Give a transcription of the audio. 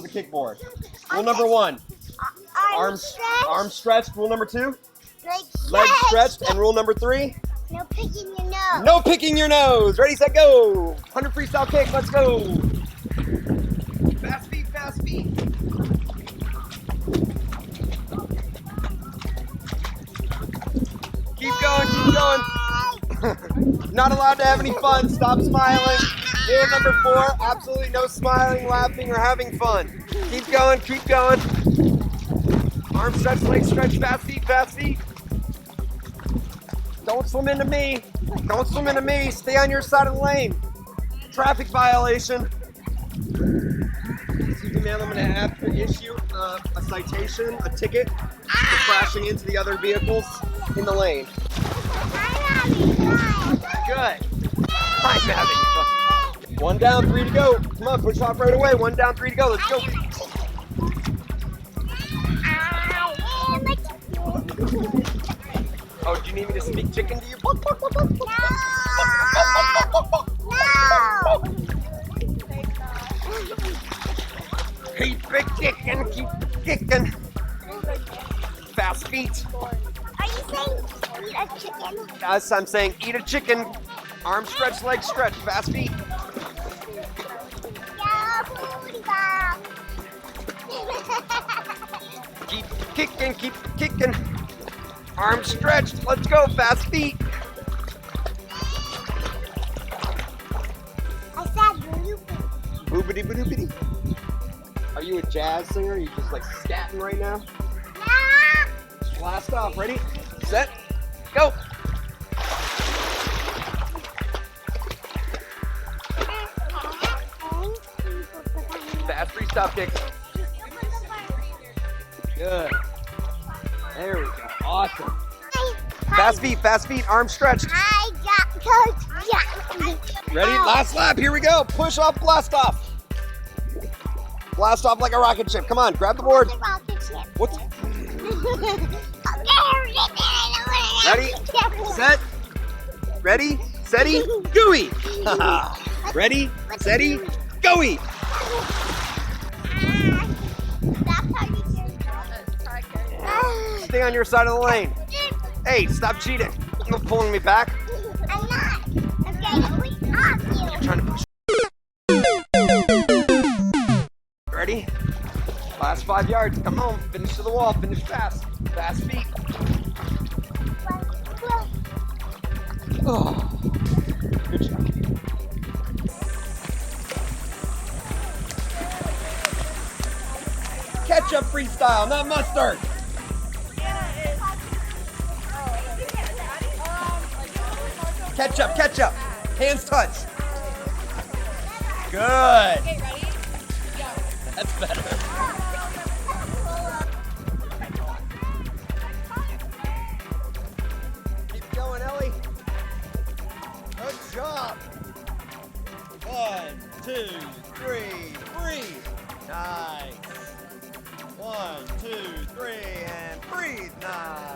the kickboard. Rule number 1, arms stretched. Rule number 2, legs stretched. And rule number 3, no picking your nose. no picking your nose. Ready, set, go. 100 freestyle kick, let's go. Fast feet, fast feet. Keep going, keep going. Not allowed to have any fun. Stop smiling. Rule number 4, absolutely no smiling, laughing, or having fun. Keep going, keep going. Arm stretch, leg stretch, fast feet, fast feet. Don't swim into me. Don't swim into me. Stay on your side of the lane. Traffic violation. Excuse me, ma'am, I'm going to have to issue a citation, a ticket, for crashing into the other vehicles in the lane. Good. I'm having fun. 1 down, 3 to go. Come on, push off right away. 1 down, 3 to go. Let's go. Oh, do you need me to speak chicken to you? No. Keep it kicking, keep kicking. Fast feet. Are you saying eat a chicken? Yes, I'm saying eat a chicken. Arm stretch, leg stretch, fast feet. Yeah, booty ball. Keep kicking, keep kicking. Arms stretched, let's go, fast feet. I said boopity. Boopity boopity. Are you a jazz singer? Are you just like scatting right now? Yeah. Blast off, ready, set, go. Fast freestyle kicks. Good. There we go. Awesome. Fast feet, arms stretched. I got Coach Johnny. Ready? Last lap. Here we go. Push off, blast off. Blast off like a rocket ship. Come on, grab the board. What's ready? Set. Ready? Steady. Gooey. Ready? Steady. Gooey. Stay on your side of the lane. Hey, stop cheating. You're pulling me back. I'm not. I'm getting quick off you. You're trying to push. Ready? Last 5 yards. Come on. Finish to the wall. Finish fast. Fast feet. Oh. Good job. Ketchup freestyle, not mustard. Ketchup, ketchup. Hands touch. Good. Okay, ready? Go. That's better. Keep going, Ellie. Good job. 1, 2, 3, breathe. Nice. 1, 2, 3, and breathe. Nice.